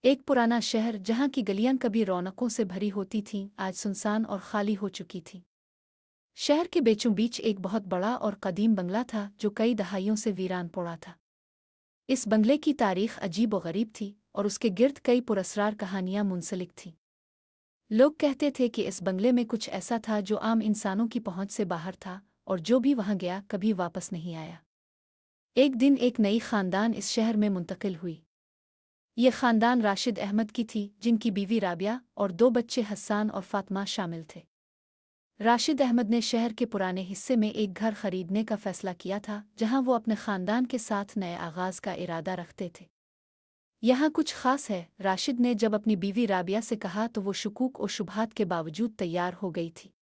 एक पुराना शहर जहाँ की गलियां कभी रौनकों से भरी होती थीं, आज सुनसान और खाली हो चुकी थी। शहर के बीचों बीच एक बहुत बड़ा और कदीम बंगला था जो कई दहाइयों से वीरान पड़ा था। इस बंगले की तारीख अजीब व गरीब थी और उसके गिर्द कई पुरस्रार कहानियां मुंसलिक थीं। लोग कहते थे कि इस बंगले में कुछ ऐसा था जो आम इंसानों की पहुंच से बाहर था और जो भी वहां गया कभी वापस नहीं आया। एक दिन एक नई खानदान इस शहर में मुंतकिल हुई। ये खानदान राशिद अहमद की थी, जिनकी बीवी राबिया और दो बच्चे हस्सान और फातिमा शामिल थे। राशिद अहमद ने शहर के पुराने हिस्से में एक घर खरीदने का फैसला किया था, जहां वो अपने खानदान के साथ नए आगाज का इरादा रखते थे। यहाँ कुछ खास है, राशिद ने जब अपनी बीवी राबिया से कहा तो वो शुकूक और शुबहात के बावजूद तैयार हो गई थी।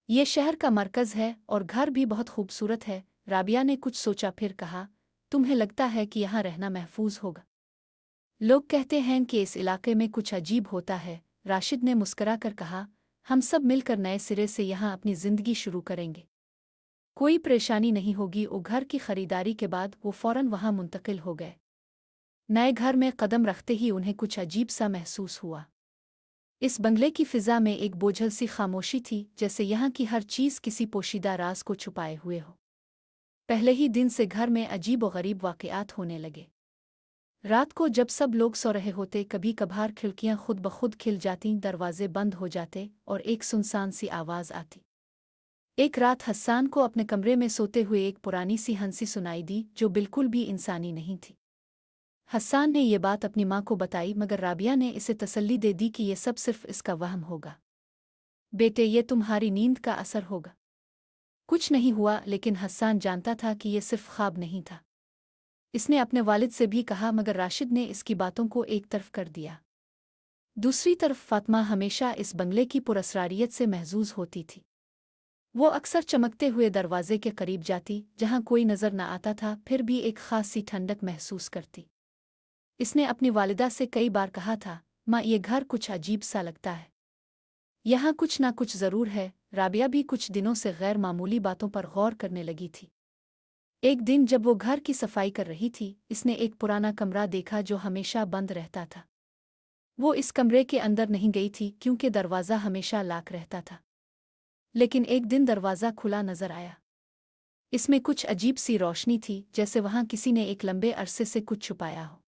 ये शहर का मरकज है और घर भी बहुत खूबसूरत है। राबिया ने कुछ सोचा फिर कहा, तुम्हें लगता है कि यहाँ रहना महफूज होगा? लोग कहते हैं कि इस इलाके में कुछ अजीब होता है। राशिद ने मुस्कराकर कहा, हम सब मिलकर नए सिरे से यहाँ अपनी जिंदगी शुरू करेंगे। कोई परेशानी नहीं होगी। वो घर की खरीदारी के बाद वो फौरन वहाँ मुंतकिल हो गए। नए घर में कदम रखते ही उन्हें कुछ अजीब सा महसूस हुआ। इस बंगले की फिजा में एक बोझल सी खामोशी थी, जैसे यहाँ की हर चीज़ किसी पोशीदा राज को छुपाए हुए हो। पहले ही दिन से घर में अजीब व गरीब वाक़यात होने लगे। रात को जब सब लोग सो रहे होते, कभी कभार खिड़कियां खुद ब खुद खिल जातीं, दरवाजे बंद हो जाते और एक सुनसान सी आवाज़ आती। एक रात हस्सान को अपने कमरे में सोते हुए एक पुरानी सी हंसी सुनाई दी, जो बिल्कुल भी इंसानी नहीं थी। हस्सान ने ये बात अपनी माँ को बताई, मगर राबिया ने इसे तसल्ली दे दी कि ये सब सिर्फ इसका वहम होगा। बेटे, ये तुम्हारी नींद का असर होगा। कुछ नहीं हुआ, लेकिन हस्सान जानता था कि ये सिर्फ ख्वाब नहीं था। इसने अपने वालिद से भी कहा, मगर राशिद ने इसकी बातों को एक तरफ कर दिया। दूसरी तरफ फातिमा हमेशा इस बंगले की पुरस्रारियत से महजूज होती थी। वो अक्सर चमकते हुए दरवाजे के करीब जाती, जहां कोई नजर न आता था, फिर भी एक खास सी ठंडक महसूस करती। इसने अपनी वालिदा से कई बार कहा था, माँ, ये घर कुछ अजीब सा लगता है। यहाँ कुछ ना कुछ जरूर है। राबिया भी कुछ दिनों से गैर मामूली बातों पर गौर करने लगी थी। एक दिन जब वो घर की सफाई कर रही थी, इसने एक पुराना कमरा देखा जो हमेशा बंद रहता था। वो इस कमरे के अंदर नहीं गई थी, क्योंकि दरवाज़ा हमेशा लॉक रहता था। लेकिन एक दिन दरवाज़ा खुला नजर आया। इसमें कुछ अजीब सी रोशनी थी, जैसे वहां किसी ने एक लंबे अरसे से कुछ छुपाया हो।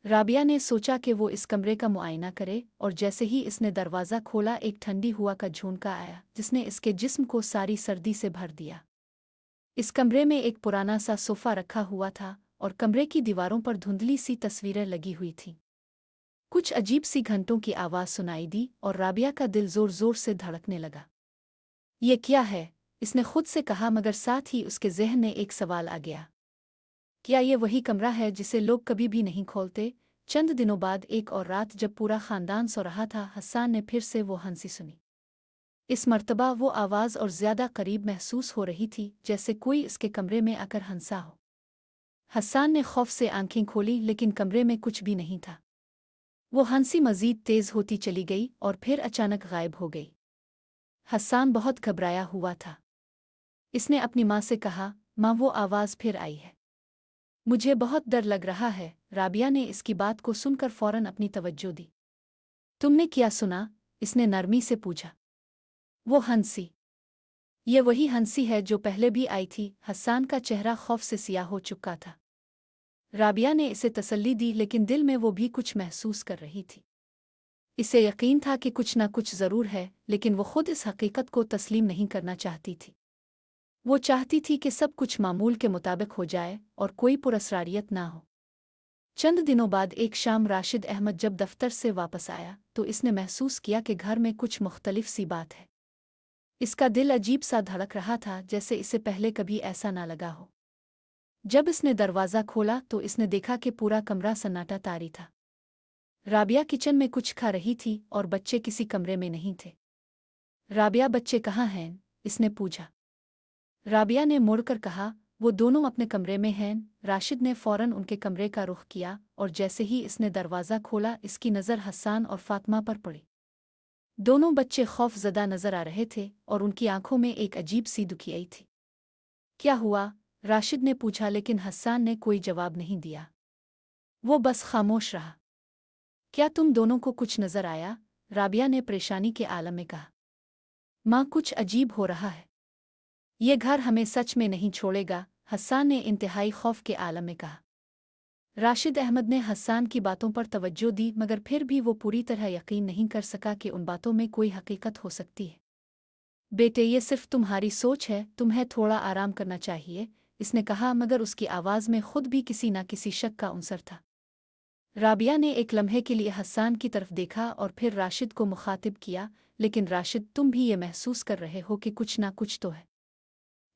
राबिया ने सोचा कि वो इस कमरे का मुआयना करे, और जैसे ही इसने दरवाज़ा खोला, एक ठंडी हवा का झोंका आया, जिसने इसके जिस्म को सारी सर्दी से भर दिया। इस कमरे में एक पुराना सा सोफा रखा हुआ था और कमरे की दीवारों पर धुंधली सी तस्वीरें लगी हुई थीं। कुछ अजीब सी घंटों की आवाज़ सुनाई दी और राबिया का दिल जोर जोर से धड़कने लगा। ये क्या है? इसने खुद से कहा, मगर साथ ही उसके ज़हन में एक सवाल आ गया। क्या ये वही कमरा है जिसे लोग कभी भी नहीं खोलते? चंद दिनों बाद एक और रात जब पूरा खानदान सो रहा था, हस्सान ने फिर से वो हंसी सुनी। इस मर्तबा वो आवाज़ और ज़्यादा करीब महसूस हो रही थी, जैसे कोई इसके कमरे में आकर हंसा हो। हस्सान ने खौफ से आंखें खोली, लेकिन कमरे में कुछ भी नहीं था। वो हंसी मज़ीद तेज़ होती चली गई और फिर अचानक गायब हो गई। हस्सान बहुत घबराया हुआ था। इसने अपनी माँ से कहा, माँ, वो आवाज़ फिर आई है। मुझे बहुत डर लग रहा है। राबिया ने इसकी बात को सुनकर फौरन अपनी तवज्जो दी। तुमने क्या सुना? इसने नरमी से पूछा। वो हंसी। ये वही हंसी है जो पहले भी आई थी। हस्सान का चेहरा खौफ से सियाह हो चुका था। राबिया ने इसे तसल्ली दी, लेकिन दिल में वो भी कुछ महसूस कर रही थी। इसे यकीन था कि कुछ ना कुछ ज़रूर है, लेकिन वो खुद इस हकीकत को तस्लीम नहीं करना चाहती थी। वो चाहती थी कि सब कुछ मामूल के मुताबिक हो जाए और कोई पुरस्रारियत ना हो। चंद दिनों बाद एक शाम राशिद अहमद जब दफ्तर से वापस आया, तो इसने महसूस किया कि घर में कुछ मुख्तलिफ सी बात है। इसका दिल अजीब सा धड़क रहा था, जैसे इसे पहले कभी ऐसा ना लगा हो। जब इसने दरवाज़ा खोला तो इसने देखा कि पूरा कमरा सन्नाटा तारी था। राबिया किचन में कुछ खा रही थी और बच्चे किसी कमरे में नहीं थे। राबिया, बच्चे कहाँ हैं? इसने पूछा। राबिया ने मुड़कर कहा, वो दोनों अपने कमरे में हैं। राशिद ने फौरन उनके कमरे का रुख किया और जैसे ही इसने दरवाज़ा खोला, इसकी नज़र हस्सान और फातिमा पर पड़ी। दोनों बच्चे खौफज़दा नजर आ रहे थे और उनकी आंखों में एक अजीब सी दुखियाई थी। क्या हुआ? राशिद ने पूछा, लेकिन हस्सान ने कोई जवाब नहीं दिया। वो बस खामोश रहा। क्या तुम दोनों को कुछ नजर आया? राबिया ने परेशानी के आलम में कहा। माँ, कुछ अजीब हो रहा है। ये घर हमें सच में नहीं छोड़ेगा, हस्सान ने इंतहाई खौफ के आलम में कहा। राशिद अहमद ने हस्सान की बातों पर तवज्जो दी, मगर फिर भी वो पूरी तरह यकीन नहीं कर सका कि उन बातों में कोई हकीकत हो सकती है। बेटे, ये सिर्फ तुम्हारी सोच है, तुम्हें थोड़ा आराम करना चाहिए, इसने कहा, मगर उसकी आवाज़ में खुद भी किसी न किसी शक का अंसर था। राबिया ने एक लम्हे के लिए हस्सान की तरफ देखा और फिर राशिद को मुखातिब किया, लेकिन राशिद, तुम भी ये महसूस कर रहे हो कि कुछ ना कुछ तो है।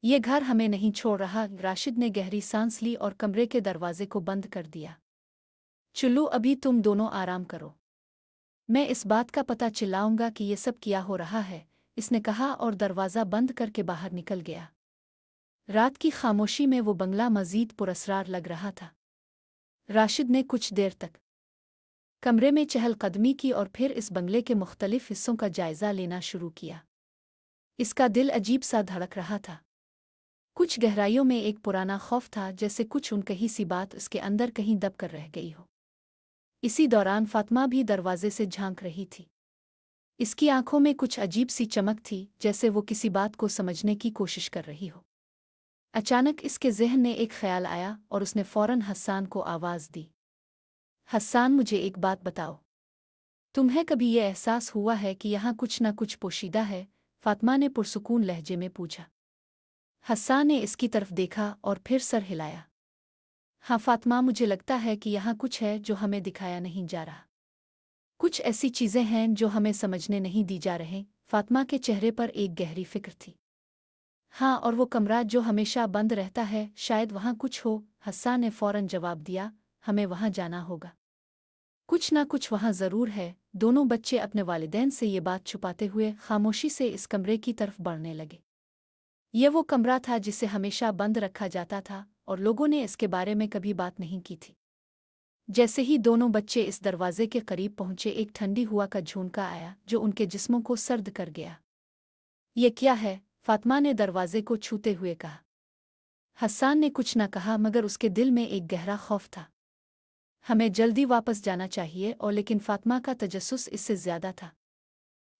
ये घर हमें नहीं छोड़ रहा। राशिद ने गहरी सांस ली और कमरे के दरवाजे को बंद कर दिया। चुल्लू, अभी तुम दोनों आराम करो, मैं इस बात का पता चिल्लाऊंगा कि ये सब क्या हो रहा है, इसने कहा और दरवाज़ा बंद करके बाहर निकल गया। रात की खामोशी में वो बंगला मज़ीद पुरस्रार लग रहा था। राशिद ने कुछ देर तक कमरे में चहलकदमी की और फिर इस बंगले के मुख्तलिफ हिस्सों का जायज़ा लेना शुरू किया। इसका दिल अजीब सा धड़क रहा था। कुछ गहराइयों में एक पुराना खौफ था, जैसे कुछ उनकही सी बात उसके अंदर कहीं दब कर रह गई हो। इसी दौरान फातिमा भी दरवाजे से झांक रही थी। इसकी आंखों में कुछ अजीब सी चमक थी, जैसे वो किसी बात को समझने की कोशिश कर रही हो। अचानक इसके ज़हन में एक ख्याल आया और उसने फ़ौरन हस्सान को आवाज़ दी। हस्सान, मुझे एक बात बताओ, तुम्हें कभी ये एहसास हुआ है कि यहाँ कुछ न कुछ पोशीदा है? फातिमा ने पुरसुकून लहजे में पूछा। हस्सान ने इसकी तरफ देखा और फिर सर हिलाया। हाँ फातिमा, मुझे लगता है कि यहाँ कुछ है जो हमें दिखाया नहीं जा रहा। कुछ ऐसी चीज़ें हैं जो हमें समझने नहीं दी जा रहे। फातिमा के चेहरे पर एक गहरी फिक्र थी। हाँ, और वो कमरा जो हमेशा बंद रहता है, शायद वहाँ कुछ हो। हस्सान ने फ़ौरन जवाब दिया, हमें वहाँ जाना होगा। कुछ ना कुछ वहाँ ज़रूर है। दोनों बच्चे अपने वालिदैन से ये बात छुपाते हुए खामोशी से इस कमरे की तरफ बढ़ने लगे। ये वो कमरा था जिसे हमेशा बंद रखा जाता था और लोगों ने इसके बारे में कभी बात नहीं की थी। जैसे ही दोनों बच्चे इस दरवाजे के करीब पहुंचे, एक ठंडी हवा का झोंका आया जो उनके जिस्मों को सर्द कर गया। ये क्या है? फातिमा ने दरवाजे को छूते हुए कहा। हस्सान ने कुछ न कहा, मगर उसके दिल में एक गहरा खौफ था। हमें जल्दी वापस जाना चाहिए, और लेकिन फातिमा का तजस्सुस इससे ज्यादा था।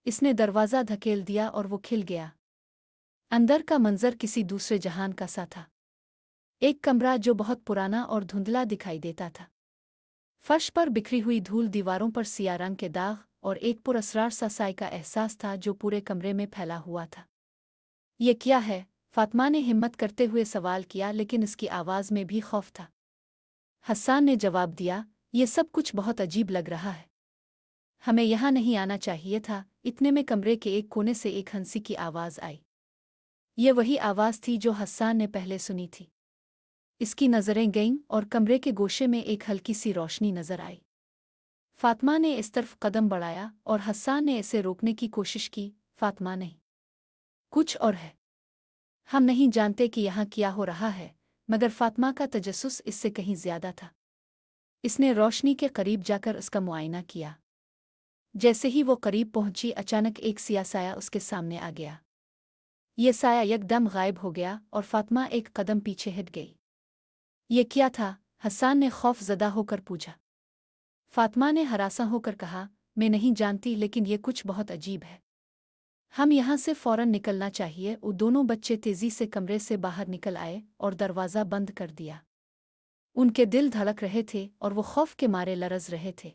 इसने दरवाज़ा धकेल दिया और वो खिल गया। अंदर का मंजर किसी दूसरे जहान का सा था। एक कमरा जो बहुत पुराना और धुंधला दिखाई देता था। फर्श पर बिखरी हुई धूल, दीवारों पर सिया रंग के दाग और एक पुरअसरार सा साए का एहसास था जो पूरे कमरे में फैला हुआ था। ये क्या है? फातिमा ने हिम्मत करते हुए सवाल किया, लेकिन इसकी आवाज़ में भी खौफ था। हस्सान ने जवाब दिया, ये सब कुछ बहुत अजीब लग रहा है। हमें यहाँ नहीं आना चाहिए था। इतने में कमरे के एक कोने से एक हंसी की आवाज़ आई। ये वही आवाज़ थी जो हस्सान ने पहले सुनी थी। इसकी नज़रें गईं और कमरे के गोशे में एक हल्की सी रोशनी नज़र आई। फातिमा ने इस तरफ कदम बढ़ाया और हस्सान ने इसे रोकने की कोशिश की। फातिमा, नहीं, कुछ और है। हम नहीं जानते कि यहाँ क्या हो रहा है, मगर फातिमा का तजस्सुस इससे कहीं ज्यादा था। इसने रोशनी के करीब जाकर उसका मुआयना किया। जैसे ही वो करीब पहुंची, अचानक एक सिया साया उसके सामने आ गया। ये साया यकदम गायब हो गया और फातिमा एक कदम पीछे हट गई। ये क्या था? हस्सान ने खौफ ज़दा होकर पूछा। फातिमा ने हरासा होकर कहा, मैं नहीं जानती, लेकिन ये कुछ बहुत अजीब है। हम यहाँ से फ़ौरन निकलना चाहिए। वो दोनों बच्चे तेज़ी से कमरे से बाहर निकल आए और दरवाज़ा बंद कर दिया। उनके दिल धड़क रहे थे और वो खौफ के मारे लरज़ रहे थे।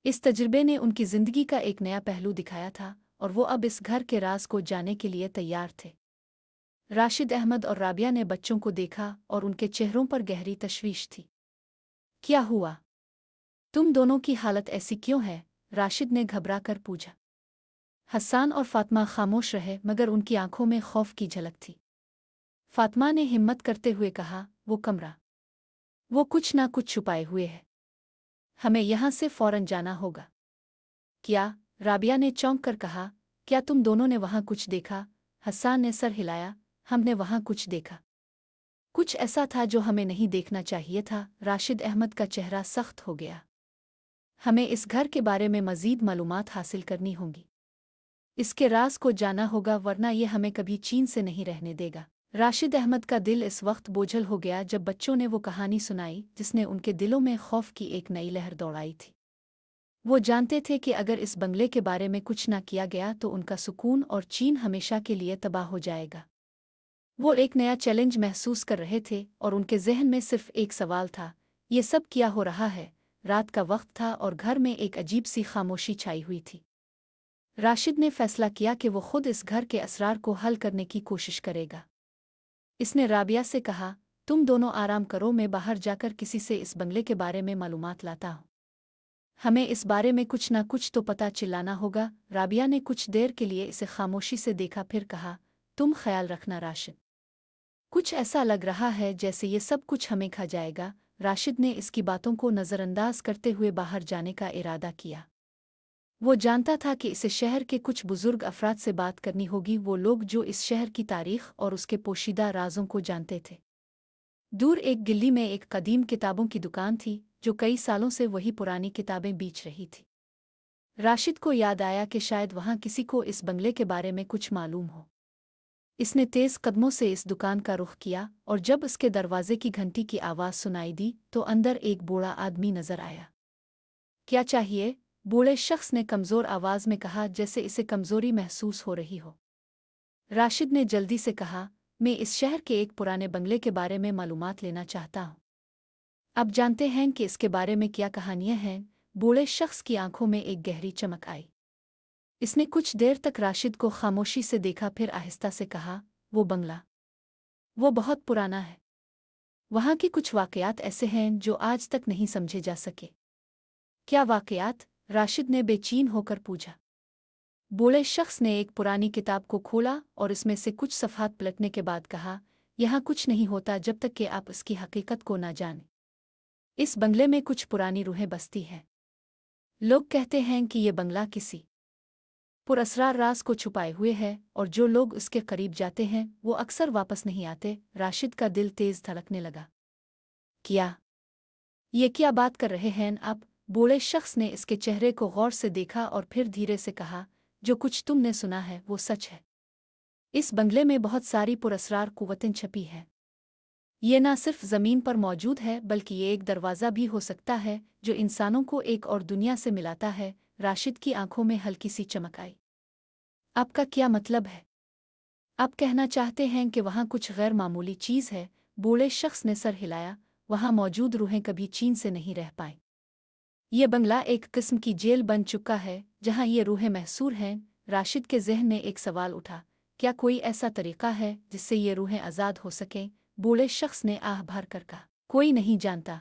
इस तजुर्बे ने उनकी ज़िंदगी का एक नया पहलू दिखाया था और वो अब इस घर के राज को जानने के लिए तैयार थे। राशिद अहमद और राबिया ने बच्चों को देखा और उनके चेहरों पर गहरी तशवीश थी। क्या हुआ? तुम दोनों की हालत ऐसी क्यों है? राशिद ने घबरा कर पूछा। हस्सान और फातिमा खामोश रहे, मगर उनकी आंखों में खौफ की झलक थी। फातिमा ने हिम्मत करते हुए कहा, वो कमरा, वो कुछ ना कुछ छुपाए हुए है। हमें यहाँ से फ़ौरन जाना होगा। क्या? राबिया ने चौंक कर कहा, क्या तुम दोनों ने वहाँ कुछ देखा? हस्सान ने सर हिलाया, हमने वहाँ कुछ देखा। कुछ ऐसा था जो हमें नहीं देखना चाहिए था। राशिद अहमद का चेहरा सख्त हो गया। हमें इस घर के बारे में मज़ीद मालूमात हासिल करनी होंगी। इसके राज को जाना होगा, वरना ये हमें कभी चैन से नहीं रहने देगा। राशिद अहमद का दिल इस वक्त बोझल हो गया जब बच्चों ने वो कहानी सुनाई जिसने उनके दिलों में खौफ की एक नई लहर दौड़ाई थी। वो जानते थे कि अगर इस बंगले के बारे में कुछ ना किया गया तो उनका सुकून और चीन हमेशा के लिए तबाह हो जाएगा। वो एक नया चैलेंज महसूस कर रहे थे और उनके जहन में सिर्फ एक सवाल था, ये सब क्या हो रहा है। रात का वक्त था और घर में एक अजीब सी खामोशी छाई हुई थी। राशिद ने फैसला किया कि वो खुद इस घर के असरार को हल करने की कोशिश करेगा। इसने राबिया से कहा, तुम दोनों आराम करो, मैं बाहर जाकर किसी से इस बंगले के बारे में मालूमात लाता हूँ। हमें इस बारे में कुछ ना कुछ तो पता चिल्लाना होगा। राबिया ने कुछ देर के लिए इसे खामोशी से देखा, फिर कहा, तुम ख्याल रखना राशिद। कुछ ऐसा लग रहा है जैसे ये सब कुछ हमें खा जाएगा। राशिद ने इसकी बातों को नज़रअंदाज करते हुए बाहर जाने का इरादा किया। वो जानता था कि इसे शहर के कुछ बुजुर्ग अफराद से बात करनी होगी, वो लोग जो इस शहर की तारीख और उसके पोशीदा राजों को जानते थे। दूर एक गिल्ली में एक कदीम किताबों की दुकान थी जो कई सालों से वही पुरानी किताबें बेच रही थी। राशिद को याद आया कि शायद वहाँ किसी को इस बंगले के बारे में कुछ मालूम हो। इसने तेज कदमों से इस दुकान का रुख किया और जब उसके दरवाजे की घंटी की आवाज़ सुनाई दी तो अंदर एक बूढ़ा आदमी नजर आया। क्या चाहिए? बूढ़े शख्स ने कमज़ोर आवाज़ में कहा, जैसे इसे कमज़ोरी महसूस हो रही हो। राशिद ने जल्दी से कहा, मैं इस शहर के एक पुराने बंगले के बारे में मालूमात लेना चाहता हूँ। अब जानते हैं कि इसके बारे में क्या कहानियाँ हैं। बूढ़े शख्स की आंखों में एक गहरी चमक आई। इसने कुछ देर तक राशिद को खामोशी से देखा, फिर आहिस्ता से कहा, वो बंगला, वो बहुत पुराना है। वहाँ के कुछ वाकयात ऐसे हैं जो आज तक नहीं समझे जा सके। क्या वाकयात? राशिद ने बेचैन होकर पूछा। बूढ़े शख्स ने एक पुरानी किताब को खोला और इसमें से कुछ सफ़हात पलटने के बाद कहा, यहाँ कुछ नहीं होता जब तक कि आप इसकी हकीकत को ना जानें। इस बंगले में कुछ पुरानी रूहें बसती हैं। लोग कहते हैं कि ये बंगला किसी पुरअसरार राज को छुपाए हुए है और जो लोग उसके करीब जाते हैं वो अक्सर वापस नहीं आते। राशिद का दिल तेज धड़कने लगा। क्या ये क्या बात कर रहे हैं आप? बूढ़े शख्स ने इसके चेहरे को गौर से देखा और फिर धीरे से कहा, जो कुछ तुमने सुना है वो सच है। इस बंगले में बहुत सारी पुरअसरार कुव्वतें छपी हैं। ये ना सिर्फ ज़मीन पर मौजूद है बल्कि ये एक दरवाज़ा भी हो सकता है जो इंसानों को एक और दुनिया से मिलाता है। राशिद की आंखों में हल्की सी चमक आई। आपका क्या मतलब है? आप कहना चाहते हैं कि वहाँ कुछ गैर मामूली चीज़ है? बूढ़े शख्स ने सर हिलाया। वहाँ मौजूद रूहें कभी चीन से नहीं रह पाईं। ये बंगला एक किस्म की जेल बन चुका है जहाँ ये रूहें महसूर हैं। राशिद के ज़हन में एक सवाल उठा, क्या कोई ऐसा तरीका है जिससे ये रूहें आज़ाद हो सकें? बूढ़े शख्स ने आह भर कर कहा, कोई नहीं जानता।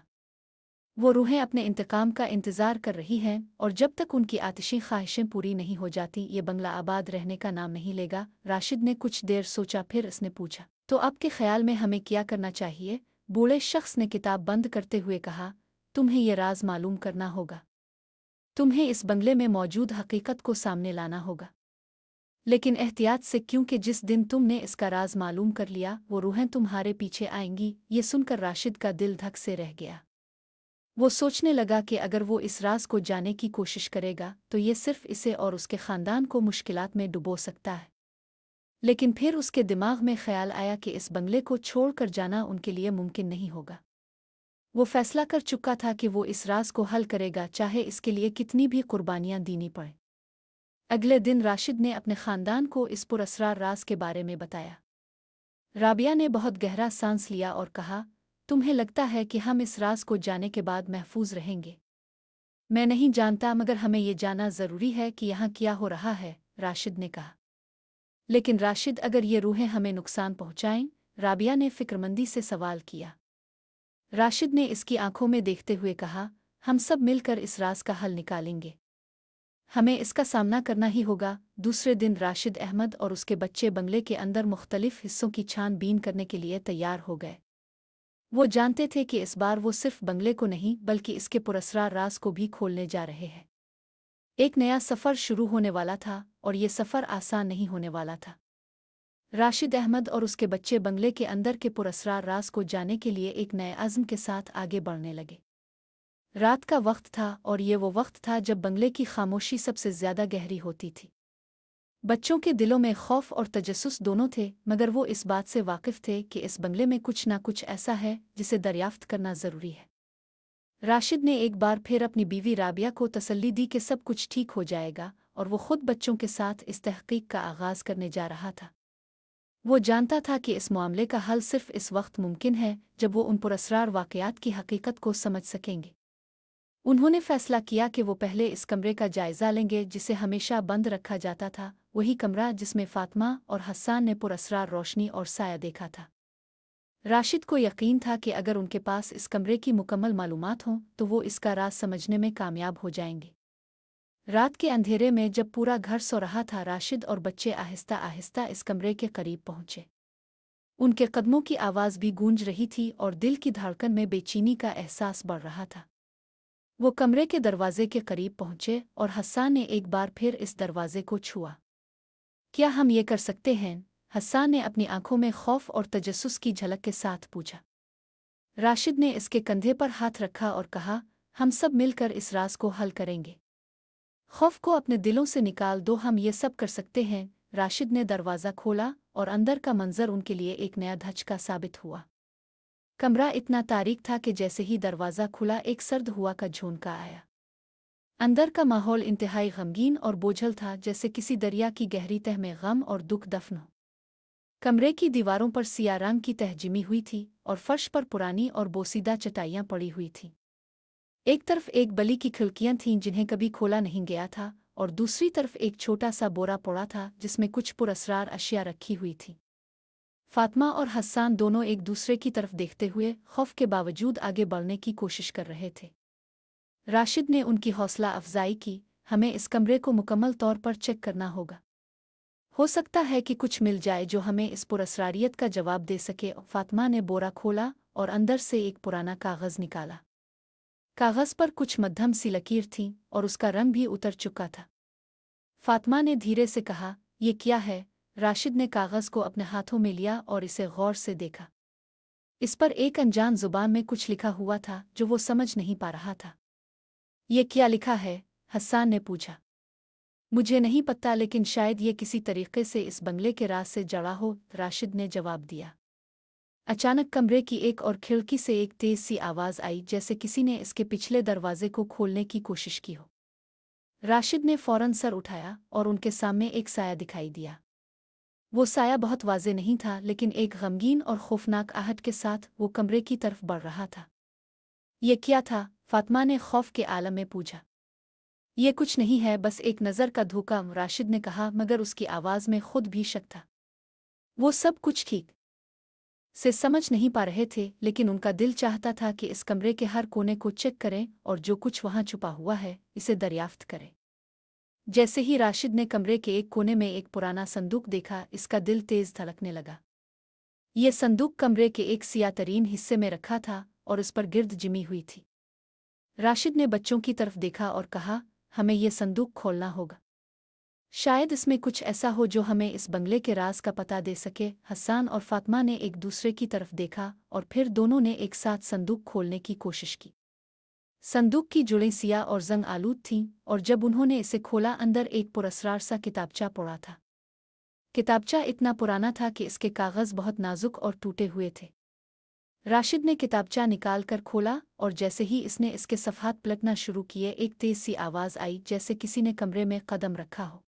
वो रूहें अपने इंतकाम का इंतज़ार कर रही हैं और जब तक उनकी आतिशी ख्वाहिशें पूरी नहीं हो जाती ये बंगला आबाद रहने का नाम नहीं लेगा। राशिद ने कुछ देर सोचा, फिर उसने पूछा, तो आपके ख्याल में हमें क्या करना चाहिए? बूढ़े शख्स ने किताब बंद करते हुए कहा, तुम्हें ये राज मालूम करना होगा। तुम्हें इस बंगले में मौजूद हकीकत को सामने लाना होगा, लेकिन एहतियात से, क्योंकि जिस दिन तुमने इसका राज मालूम कर लिया वो रूहें तुम्हारे पीछे आएंगी। ये सुनकर राशिद का दिल धक से रह गया। वो सोचने लगा कि अगर वो इस राज को जानने की कोशिश करेगा तो ये सिर्फ इसे और उसके ख़ानदान को मुश्किलात में डुबो सकता है। लेकिन फिर उसके दिमाग में ख्याल आया कि इस बंगले को छोड़कर जाना उनके लिए मुमकिन नहीं होगा। वो फैसला कर चुका था कि वो इस राज को हल करेगा, चाहे इसके लिए कितनी भी कुर्बानियां देनी पड़े। अगले दिन राशिद ने अपने ख़ानदान को इस पुरअसरार राज के बारे में बताया। राबिया ने बहुत गहरा सांस लिया और कहा, तुम्हें लगता है कि हम इस राज को जाने के बाद महफूज रहेंगे? मैं नहीं जानता, मगर हमें ये जानना ज़रूरी है कि यहाँ क्या हो रहा है, राशिद ने कहा। लेकिन राशिद, अगर ये रूहें हमें नुकसान पहुँचाएं? राबिया ने फिक्रमंदी से सवाल किया। राशिद ने इसकी आंखों में देखते हुए कहा, हम सब मिलकर इस राज का हल निकालेंगे। हमें इसका सामना करना ही होगा। दूसरे दिन राशिद अहमद और उसके बच्चे बंगले के अंदर मुख्तलिफ हिस्सों की छानबीन करने के लिए तैयार हो गए। वो जानते थे कि इस बार वो सिर्फ बंगले को नहीं बल्कि इसके पुरअसरार राज को भी खोलने जा रहे हैं। एक नया सफ़र शुरू होने वाला था और ये सफ़र आसान नहीं होने वाला था। राशिद अहमद और उसके बच्चे बंगले के अंदर के पुरअसरार राज को जानने के लिए एक नए अज़्म के साथ आगे बढ़ने लगे। रात का वक्त था और ये वो वक्त था जब बंगले की खामोशी सबसे ज़्यादा गहरी होती थी। बच्चों के दिलों में खौफ और तजस्सुस दोनों थे, मगर वो इस बात से वाकिफ़ थे कि इस बंगले में कुछ ना कुछ ऐसा है जिसे दरियाफ्त करना ज़रूरी है। राशिद ने एक बार फिर अपनी बीवी राबिया को तसल्ली दी कि सब कुछ ठीक हो जाएगा और वो खुद बच्चों के साथ इस तहकीक का आगाज़ करने जा रहा था। वो जानता था कि इस मामले का हल सिर्फ इस वक्त मुमकिन है जब वो उन पुरअसरार वाक़यात की हकीकत को समझ सकेंगे। उन्होंने फैसला किया कि वो पहले इस कमरे का जायज़ा लेंगे जिसे हमेशा बंद रखा जाता था, वही कमरा जिसमें फ़ातिमा और हस्सान ने पुरअसरार रोशनी और साया देखा था। राशिद को यकीन था कि अगर उनके पास इस कमरे की मुकम्मल मालूमात हों तो वो इसका राज समझने में कामयाब हो जाएंगे। रात के अंधेरे में जब पूरा घर सो रहा था, राशिद और बच्चे आहिस्ता आहिस्ता इस कमरे के करीब पहुंचे। उनके कदमों की आवाज़ भी गूंज रही थी और दिल की धड़कन में बेचैनी का एहसास बढ़ रहा था। वो कमरे के दरवाजे के करीब पहुंचे और हस्सान ने एक बार फिर इस दरवाजे को छुआ। क्या हम ये कर सकते हैं? हस्सान ने अपनी आंखों में खौफ और तजस्सुस की झलक के साथ पूछा। राशिद ने इसके कंधे पर हाथ रखा और कहा, हम सब मिलकर इस राज को हल करेंगे। खौफ को अपने दिलों से निकाल दो, हम ये सब कर सकते हैं। राशिद ने दरवाज़ा खोला और अंदर का मंजर उनके लिए एक नया धचका साबित हुआ। कमरा इतना तारीक था कि जैसे ही दरवाज़ा खुला एक सर्द हुआ का झोंका आया। अंदर का माहौल इंतहाई गमगीन और बोझल था, जैसे किसी दरिया की गहरी तह में गम और दुख दफन हो। कमरे की दीवारों पर सिया रंग की तह जिमी हुई थी और फर्श पर पुरानी और बोसीदा चटाइयां पड़ी हुई थीं। एक तरफ एक बली की खिड़कियां थीं जिन्हें कभी खोला नहीं गया था, और दूसरी तरफ एक छोटा सा बोरा पड़ा था जिसमें कुछ पुरअसरार अशिया रखी हुई थी। फातिमा और हस्सान दोनों एक दूसरे की तरफ देखते हुए खौफ के बावजूद आगे बढ़ने की कोशिश कर रहे थे। राशिद ने उनकी हौसला अफजाई की, हमें इस कमरे को मुकम्मल तौर पर चेक करना होगा। हो सकता है कि कुछ मिल जाए जो हमें इस पुरअसरारियत का जवाब दे सके। फातिमा ने बोरा खोला और अंदर से एक पुराना कागज़ निकाला। कागज़ पर कुछ मध्यम सी लकीर थी और उसका रंग भी उतर चुका था। फातिमा ने धीरे से कहा, ये क्या है? राशिद ने कागज़ को अपने हाथों में लिया और इसे गौर से देखा। इस पर एक अनजान जुबान में कुछ लिखा हुआ था जो वो समझ नहीं पा रहा था। ये क्या लिखा है? हस्सान ने पूछा। मुझे नहीं पता, लेकिन शायद ये किसी तरीके से इस बंगले के राज से जड़ा हो, राशिद ने जवाब दिया। अचानक कमरे की एक और खिड़की से एक तेज सी आवाज़ आई, जैसे किसी ने इसके पिछले दरवाजे को खोलने की कोशिश की हो। राशिद ने फौरन सर उठाया और उनके सामने एक साया दिखाई दिया। वो साया बहुत वाज़ेह नहीं था, लेकिन एक गमगीन और खौफनाक आहट के साथ वो कमरे की तरफ बढ़ रहा था। ये क्या था? फातिमा ने खौफ के आलम में पूछा। ये कुछ नहीं है, बस एक नज़र का धोखा, राशिद ने कहा, मगर उसकी आवाज़ में खुद भी शक था। वो सब कुछ ठीक से समझ नहीं पा रहे थे, लेकिन उनका दिल चाहता था कि इस कमरे के हर कोने को चेक करें और जो कुछ वहाँ छुपा हुआ है इसे दरियाफ्त करें। जैसे ही राशिद ने कमरे के एक कोने में एक पुराना संदूक देखा, इसका दिल तेज धड़कने लगा। ये संदूक कमरे के एक सियातरीन हिस्से में रखा था और इस पर गिर्द जिमी हुई थी। राशिद ने बच्चों की तरफ देखा और कहा, हमें ये संदूक खोलना होगा। शायद इसमें कुछ ऐसा हो जो हमें इस बंगले के राज का पता दे सके। हस्सान और फातिमा ने एक दूसरे की तरफ देखा और फिर दोनों ने एक साथ संदूक खोलने की कोशिश की। संदूक की जुड़ें सियाह और जंग आलूद थीं, और जब उन्होंने इसे खोला, अंदर एक पुरअसरार सा किताबचा पड़ा था। किताबचा इतना पुराना था कि इसके कागज़ बहुत नाजुक और टूटे हुए थे। राशिद ने किताबचा निकाल कर खोला और जैसे ही इसने इसके सफ़हात पलटना शुरू किए, एक तेज़ सी आवाज़ आई, जैसे किसी ने कमरे में कदम रखा हो।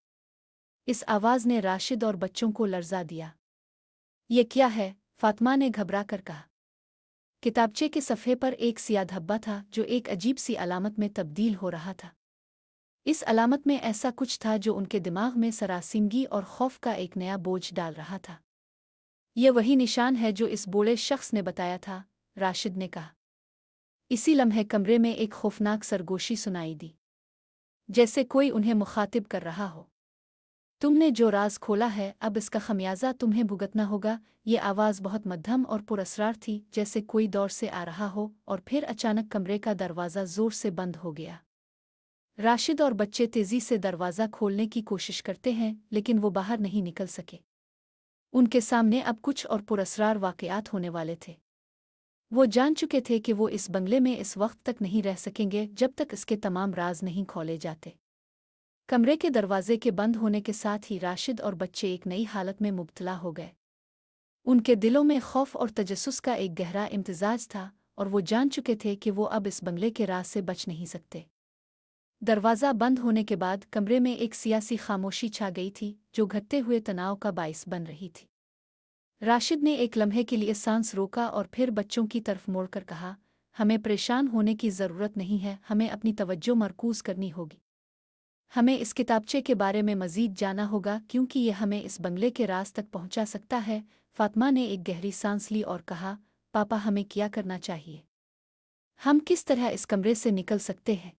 इस आवाज़ ने राशिद और बच्चों को लर्ज़ा दिया। ये क्या है? फातिमा ने घबरा कर कहा। किताबचे के सफ़े पर एक सियाह धब्बा था जो एक अजीब सी अलामत में तब्दील हो रहा था। इस अलामत में ऐसा कुछ था जो उनके दिमाग में सरासिमगी और खौफ का एक नया बोझ डाल रहा था। ये वही निशान है जो इस बूढ़े शख्स ने बताया था, राशिद ने कहा। इसी लम्हे कमरे में एक खौफनाक सरगोशी सुनाई दी, जैसे कोई उन्हें मुखातिब कर रहा हो। तुमने जो राज खोला है, अब इसका खमियाजा तुम्हें भुगतना होगा। ये आवाज़ बहुत मध्यम और पुरअसरार थी, जैसे कोई दौर से आ रहा हो, और फिर अचानक कमरे का दरवाज़ा ज़ोर से बंद हो गया। राशिद और बच्चे तेज़ी से दरवाज़ा खोलने की कोशिश करते हैं, लेकिन वो बाहर नहीं निकल सके। उनके सामने अब कुछ और पुरअसरार वाक़यात होने वाले थे। वो जान चुके थे कि वो इस बंगले में इस वक्त तक नहीं रह सकेंगे जब तक इसके तमाम राज नहीं खोले जाते। कमरे के दरवाजे के बंद होने के साथ ही राशिद और बच्चे एक नई हालत में मुब्तला हो गए। उनके दिलों में खौफ और तजस्सुस का एक गहरा इम्तिजाज था, और वो जान चुके थे कि वो अब इस बंगले के राज से बच नहीं सकते। दरवाज़ा बंद होने के बाद कमरे में एक सियासी खामोशी छा गई थी जो घटते हुए तनाव का बाइस बन रही थी। राशिद ने एक लम्हे के लिए सांस रोका और फिर बच्चों की तरफ मोड़कर कहा, हमें परेशान होने की ज़रूरत नहीं है, हमें अपनी तवज्जो मरकूज़ करनी होगी। हमें इस किताबचे के बारे में मज़ीद जाना होगा क्योंकि ये हमें इस बंगले के राज तक पहुंचा सकता है। फातिमा ने एक गहरी सांस ली और कहा, पापा हमें क्या करना चाहिए? हम किस तरह इस कमरे से निकल सकते हैं?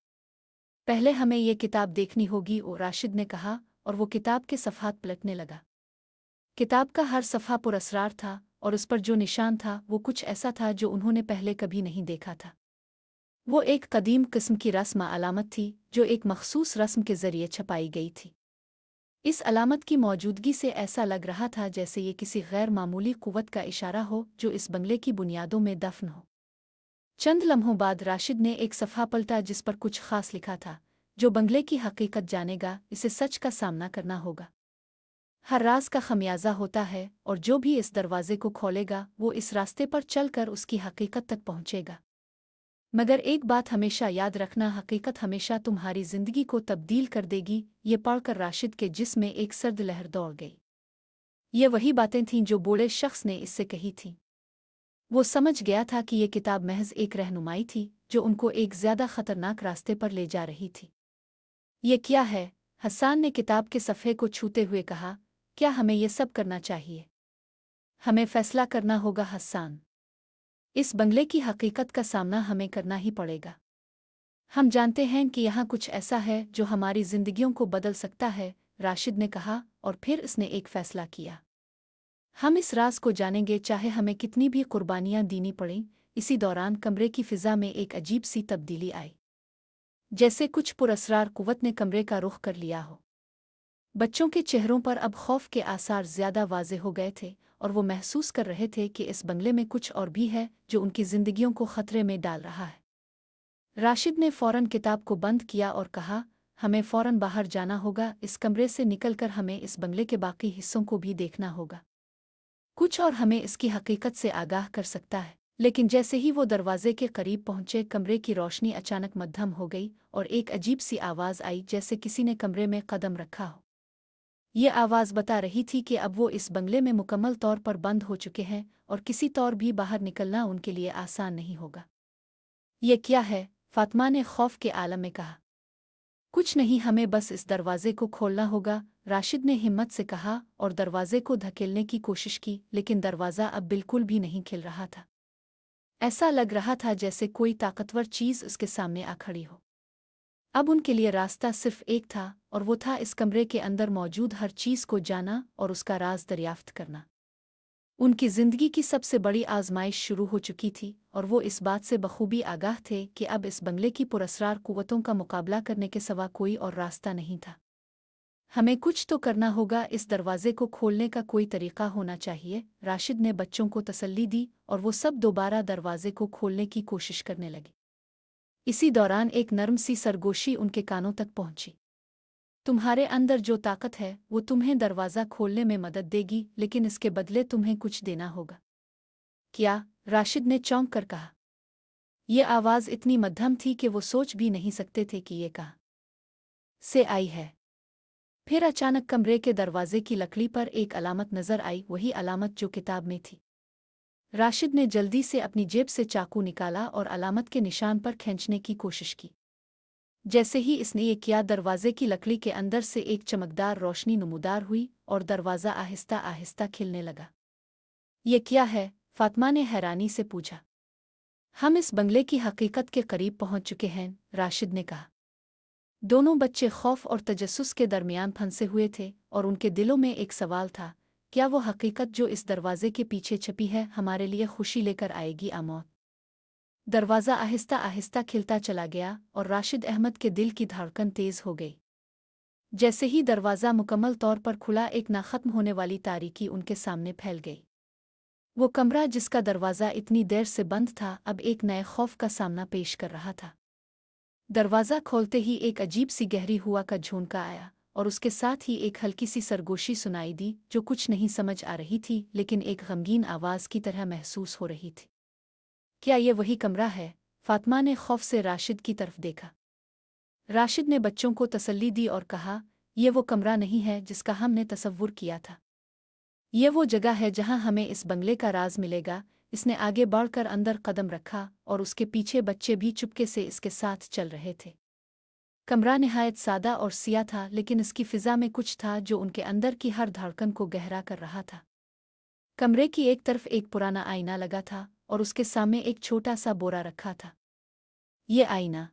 पहले हमें ये किताब देखनी होगी, और राशिद ने कहा, और वो किताब के सफ़हात पलटने लगा। किताब का हर सफ़हा पुरअसरार था और उस पर जो निशान था वो कुछ ऐसा था जो उन्होंने पहले कभी नहीं देखा था। वो एक कदीम किस्म की रस्म अलामत थी जो एक मखसूस रस्म के ज़रिए छपाई गई थी। इस अलामत की मौजूदगी से ऐसा लग रहा था जैसे ये किसी गैर मामूली क़ुव्वत का इशारा हो जो इस बंगले की बुनियादों में दफन हो। चंद लम्हों बाद राशिद ने एक सफ़हा पलटा जिस पर कुछ ख़ास लिखा था, जो बंगले की हकीकत जानेगा इसे सच का सामना करना होगा। हर राज का खमियाजा होता है और जो भी इस दरवाजे को खोलेगा वो इस रास्ते पर चलकर उसकी हकीकत तक पहुंचेगा। मगर एक बात हमेशा याद रखना, हकीकत हमेशा तुम्हारी जिंदगी को तब्दील कर देगी। ये पढ़कर राशिद के जिस्म में एक सर्द लहर दौड़ गई। ये वही बातें थीं जो बूढ़े शख्स ने इससे कही थीं। वो समझ गया था कि ये किताब महज एक रहनुमाई थी जो उनको एक ज्यादा खतरनाक रास्ते पर ले जा रही थी। ये क्या है? हसन ने किताब के सफ़े को छूते हुए कहा, क्या हमें ये सब करना चाहिए? हमें फैसला करना होगा हसन। इस बंगले की हकीकत का सामना हमें करना ही पड़ेगा। हम जानते हैं कि यहाँ कुछ ऐसा है जो हमारी जिंदगियों को बदल सकता है, राशिद ने कहा, और फिर उसने एक फैसला किया। हम इस राज को जानेंगे चाहे हमें कितनी भी कुर्बानियाँ देनी पड़ें। इसी दौरान कमरे की फिजा में एक अजीब सी तब्दीली आई, जैसे कुछ पुरअसरार कुव्वत ने कमरे का रुख कर लिया हो। बच्चों के चेहरों पर अब खौफ के आसार ज्यादा वाज़े हो गए थे और वो महसूस कर रहे थे कि इस बंगले में कुछ और भी है जो उनकी जिंदगियों को खतरे में डाल रहा है। राशिद ने फौरन किताब को बंद किया और कहा, हमें फौरन बाहर जाना होगा। इस कमरे से निकलकर हमें इस बंगले के बाकी हिस्सों को भी देखना होगा। कुछ और हमें इसकी हकीकत से आगाह कर सकता है। लेकिन जैसे ही वो दरवाजे के करीब पहुंचे, कमरे की रोशनी अचानक मद्धम हो गई और एक अजीब सी आवाज़ आई जैसे किसी ने कमरे में कदम रखा हो। ये आवाज़ बता रही थी कि अब वो इस बंगले में मुकम्मल तौर पर बंद हो चुके हैं और किसी तौर भी बाहर निकलना उनके लिए आसान नहीं होगा। ये क्या है? फातिमा ने खौफ के आलम में कहा। कुछ नहीं, हमें बस इस दरवाजे को खोलना होगा, राशिद ने हिम्मत से कहा और दरवाजे को धकेलने की कोशिश की, लेकिन दरवाज़ा अब बिल्कुल भी नहीं खिल रहा था। ऐसा लग रहा था जैसे कोई ताकतवर चीज़ उसके सामने आ खड़ी हो। अब उनके लिए रास्ता सिर्फ एक था, और वो था इस कमरे के अंदर मौजूद हर चीज़ को जाना और उसका राज दरियाफ्त करना। उनकी जिंदगी की सबसे बड़ी आजमाइश शुरू हो चुकी थी और वो इस बात से बखूबी आगाह थे कि अब इस बंगले की पुरअसरार कुव्वतों का मुकाबला करने के सिवा कोई और रास्ता नहीं था। हमें कुछ तो करना होगा, इस दरवाजे को खोलने का कोई तरीका होना चाहिए, राशिद ने बच्चों को तसल्ली दी और वो सब दोबारा दरवाजे को खोलने की कोशिश करने लगे। इसी दौरान एक नर्म सी सरगोशी उनके कानों तक पहुंची। तुम्हारे अंदर जो ताकत है वो तुम्हें दरवाज़ा खोलने में मदद देगी, लेकिन इसके बदले तुम्हें कुछ देना होगा। क्या? राशिद ने चौंक कर कहा। ये आवाज़ इतनी मध्यम थी कि वो सोच भी नहीं सकते थे कि ये कहाँ से आई है। फिर अचानक कमरे के दरवाजे की लकड़ी पर एक अलामत नजर आई, वही अलामत जो किताब में थी। राशिद ने जल्दी से अपनी जेब से चाकू निकाला और अलामत के निशान पर खींचने की कोशिश की। जैसे ही इसने ये किया, दरवाजे की लकड़ी के अंदर से एक चमकदार रोशनी नमूदार हुई और दरवाज़ा आहिस्ता आहिस्ता खिलने लगा। ये क्या है? फातिमा ने हैरानी से पूछा। हम इस बंगले की हकीकत के करीब पहुंच चुके हैं, राशिद ने कहा। दोनों बच्चे खौफ और तजस्सुस के दरमियान फंसे हुए थे और उनके दिलों में एक सवाल था, क्या वो हकीकत जो इस दरवाजे के पीछे छपी है हमारे लिए खुशी लेकर आएगी या मौत? दरवाज़ा आहिस्ता आहिस्ता खिलता चला गया और राशिद अहमद के दिल की धड़कन तेज़ हो गई। जैसे ही दरवाज़ा मुकम्मल तौर पर खुला, एक ना ख़त्म होने वाली तारीकी उनके सामने फैल गई। वो कमरा जिसका दरवाज़ा इतनी देर से बंद था अब एक नए खौफ का सामना पेश कर रहा था। दरवाज़ा खोलते ही एक अजीब सी गहरी हुआ का झोंका आया और उसके साथ ही एक हल्की सी सरगोशी सुनाई दी जो कुछ नहीं समझ आ रही थी, लेकिन एक गमगीन आवाज़ की तरह महसूस हो रही थी। क्या ये वही कमरा है? फातिमा ने खौफ से राशिद की तरफ देखा। राशिद ने बच्चों को तसल्ली दी और कहा, ये वो कमरा नहीं है जिसका हमने तसव्वुर किया था। ये वो जगह है जहां हमें इस बंगले का राज मिलेगा। इसने आगे बढ़कर अंदर कदम रखा और उसके पीछे बच्चे भी चुपके से इसके साथ चल रहे थे। कमरा निहायत सादा और सिया था, लेकिन इसकी फिजा में कुछ था जो उनके अंदर की हर धड़कन को गहरा कर रहा था। कमरे की एक तरफ एक पुराना आईना लगा था और उसके सामने एक छोटा सा बोरा रखा था। ये आईना,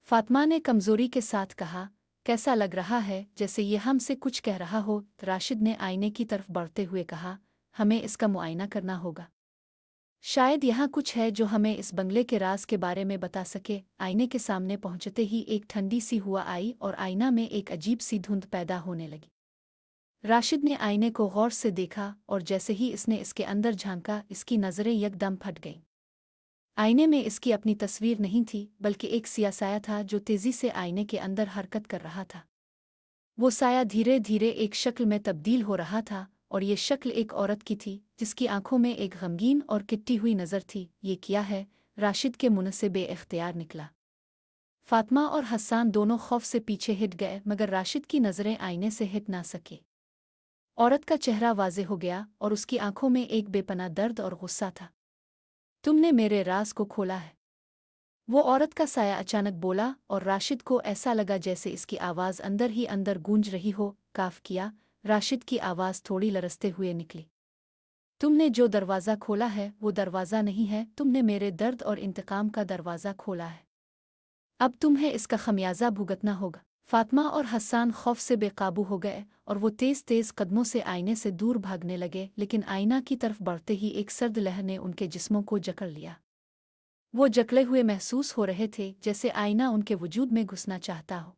फातिमा ने कमजोरी के साथ कहा, कैसा लग रहा है, जैसे ये हमसे कुछ कह रहा हो। राशिद ने आईने की तरफ बढ़ते हुए कहा, हमें इसका मुआयना करना होगा। शायद यहाँ कुछ है जो हमें इस बंगले के राज के बारे में बता सके। आईने के सामने पहुंचते ही एक ठंडी सी हुआ आई और आईना में एक अजीब सी धुंध पैदा होने लगी। राशिद ने आईने को गौर से देखा और जैसे ही इसने इसके अंदर झांका, इसकी नज़रें यकदम फट गईं। आईने में इसकी अपनी तस्वीर नहीं थी, बल्कि एक सिया साया था जो तेज़ी से आईने के अंदर हरकत कर रहा था। वो साया धीरे धीरे एक शक्ल में तब्दील हो रहा था और ये शक्ल एक औरत की थी जिसकी आंखों में एक गमगीन और किट्टी हुई नज़र थी। ये क्या है? राशिद के मुंह से बेइख्तियार निकला। फातिमा और हस्सान दोनों खौफ से पीछे हिट गए, मगर राशिद की नज़रें आईने से हिट ना सके। औरत का चेहरा वाज़े हो गया और उसकी आंखों में एक बेपनाह दर्द और गुस्सा था। तुमने मेरे राज को खोला है, वो औरत का साया अचानक बोला और राशिद को ऐसा लगा जैसे इसकी आवाज़ अंदर ही अंदर गूंज रही हो। काफ किया, राशिद की आवाज़ थोड़ी लरसते हुए निकली। तुमने जो दरवाज़ा खोला है वो दरवाज़ा नहीं है, तुमने मेरे दर्द और इंतकाम का दरवाज़ा खोला है। अब तुम्हें इसका खमियाजा भुगतना होगा। फातिमा और हस्सान खौफ से बेकाबू हो गए और वो तेज़ तेज़ कदमों से आईने से दूर भागने लगे, लेकिन आईना की तरफ बढ़ते ही एक सर्द लहर ने उनके जिस्मों को जकड़ लिया। वो जकड़े हुए महसूस हो रहे थे, जैसे आईना उनके वजूद में घुसना चाहता हो।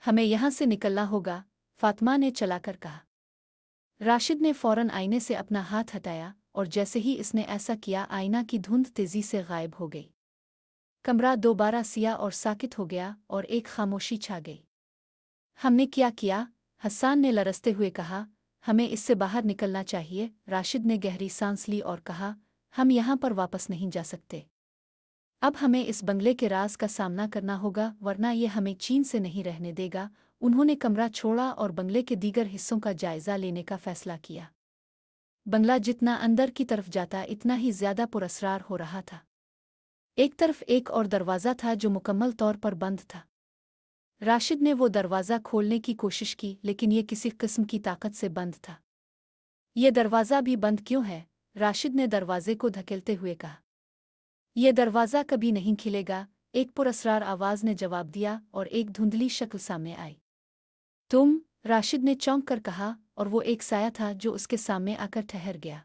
हमें यहाँ से निकलना होगा, फातिमा ने चलाकर कहा। राशिद ने फौरन आईने से अपना हाथ हटाया और जैसे ही इसने ऐसा किया, आईना की धुंध तेजी से गायब हो गई। कमरा दोबारा सिया और साकित हो गया और एक खामोशी छा गई। हमने क्या किया? हस्सान ने लरसते हुए कहा। हमें इससे बाहर निकलना चाहिए। राशिद ने गहरी सांस ली और कहा, हम यहाँ पर वापस नहीं जा सकते। अब हमें इस बंगले के राज का सामना करना होगा, वरना ये हमें चैन से नहीं रहने देगा। उन्होंने कमरा छोड़ा और बंगले के दीगर हिस्सों का जायजा लेने का फैसला किया। बंगला जितना अंदर की तरफ जाता, इतना ही ज्यादा पुरअसरार हो रहा था। एक तरफ एक और दरवाज़ा था जो मुकम्मल तौर पर बंद था। राशिद ने वो दरवाज़ा खोलने की कोशिश की, लेकिन ये किसी किस्म की ताकत से बंद था। ये दरवाज़ा भी बंद क्यों है? राशिद ने दरवाजे को धकेलते हुए कहा। ये दरवाज़ा कभी नहीं खिलेगा, एक पुरअसरार आवाज़ ने जवाब दिया और एक धुंधली शक्ल सामने आई। तुम? राशिद ने चौंक कर कहा और वो एक साया था जो उसके सामने आकर ठहर गया।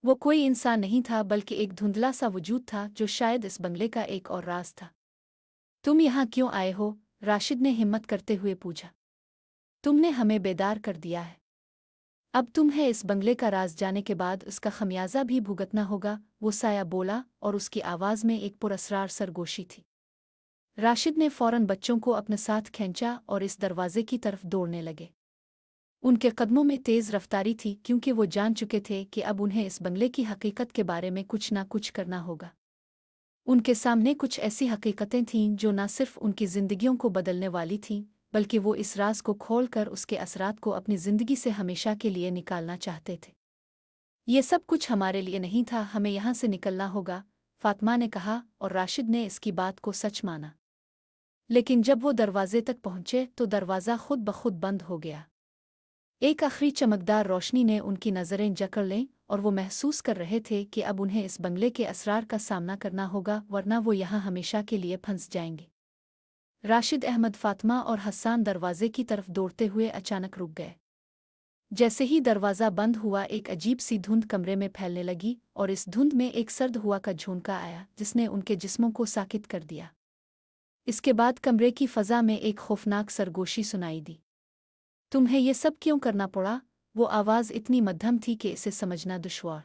वो कोई इंसान नहीं था, बल्कि एक धुंधला सा वजूद था जो शायद इस बंगले का एक और राज था। तुम यहाँ क्यों आए हो? राशिद ने हिम्मत करते हुए पूछा। तुमने हमें बेदार कर दिया है। अब तुम्हें इस बंगले का राज जाने के बाद उसका खमियाजा भी भुगतना होगा, वो साया बोला और उसकी आवाज़ में एक पुरअसरार सरगोशी थी। राशिद ने फौरन बच्चों को अपने साथ खींचा और इस दरवाजे की तरफ दौड़ने लगे। उनके कदमों में तेज़ रफ्तारी थी, क्योंकि वो जान चुके थे कि अब उन्हें इस बंगले की हकीकत के बारे में कुछ ना कुछ करना होगा। उनके सामने कुछ ऐसी हकीकतें थीं जो न सिर्फ उनकी जिंदगियों को बदलने वाली थीं, बल्कि वो इस राज को खोलकर उसके असरात को अपनी जिंदगी से हमेशा के लिए निकालना चाहते थे। ये सब कुछ हमारे लिए नहीं था, हमें यहाँ से निकलना होगा, फातिमा ने कहा और राशिद ने इसकी बात को सच माना। लेकिन जब वो दरवाजे तक पहुंचे तो दरवाज़ा खुद ब खुद बंद हो गया। एक आखिरी चमकदार रोशनी ने उनकी नज़रें जकड़ लें और वो महसूस कर रहे थे कि अब उन्हें इस बंगले के असरार का सामना करना होगा, वरना वो यहाँ हमेशा के लिए फंस जाएंगे। राशिद, अहमद, फातिमा और हस्सान दरवाजे की तरफ दौड़ते हुए अचानक रुक गए। जैसे ही दरवाज़ा बंद हुआ, एक अजीब सी धुंध कमरे में फैलने लगी और इस धुंध में एक सर्द हुआ का झोंका आया जिसने उनके जिस्मों को साकित कर दिया। इसके बाद कमरे की फ़ज़ा में एक खौफनाक सरगोशी सुनाई दी। तुम्हें ये सब क्यों करना पड़ा? वो आवाज़ इतनी मध्यम थी कि इसे समझना दुश्वार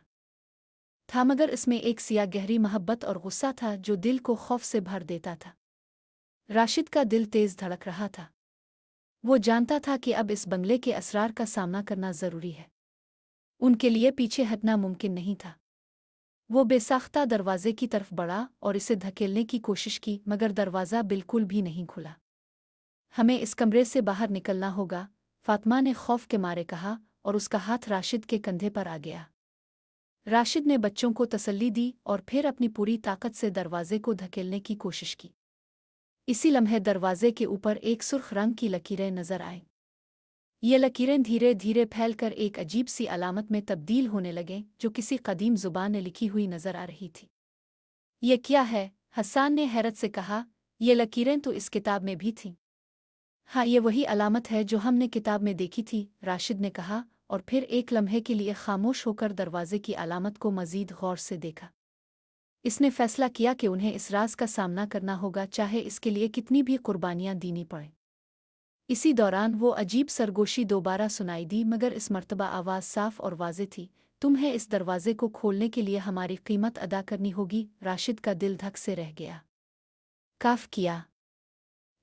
था, मगर इसमें एक सिया गहरी मोहब्बत और गुस्सा था जो दिल को खौफ से भर देता था। राशिद का दिल तेज़ धड़क रहा था। वो जानता था कि अब इस बंगले के असरार का सामना करना ज़रूरी है। उनके लिए पीछे हटना मुमकिन नहीं था। वो बेसाख्ता दरवाजे की तरफ बढ़ा और इसे धकेलने की कोशिश की, मगर दरवाज़ा बिल्कुल भी नहीं खुला। हमें इस कमरे से बाहर निकलना होगा, फातिमा ने खौफ के मारे कहा, और उसका हाथ राशिद के कंधे पर आ गया। राशिद ने बच्चों को तसल्ली दी और फिर अपनी पूरी ताकत से दरवाजे को धकेलने की कोशिश की। इसी लम्हे दरवाजे के ऊपर एक सुर्ख रंग की लकीरें नजर आईं। ये लकीरें धीरे धीरे फैलकर एक अजीब सी अलामत में तब्दील होने लगें, जो किसी कदीम जुबान ने लिखी हुई नजर आ रही थी। ये क्या है? हसन ने हैरत से कहा। ये लकीरें तो इस किताब में भी थीं। हाँ, ये वही अलामत है जो हमने किताब में देखी थी, राशिद ने कहा, और फिर एक लम्हे के लिए खामोश होकर दरवाजे की अलामत को मजीद गौर से देखा। इसने फैसला किया कि उन्हें इस राज का सामना करना होगा, चाहे इसके लिए कितनी भी कुर्बानियां देनी पड़ें। इसी दौरान वो अजीब सरगोशी दोबारा सुनाई दी, मगर इस मर्तबा आवाज़ साफ और वाज़ेह थी। तुम्हें इस दरवाजे को खोलने के लिए हमारी कीमत अदा करनी होगी। राशिद का दिल धक से रह गया। काफ किया।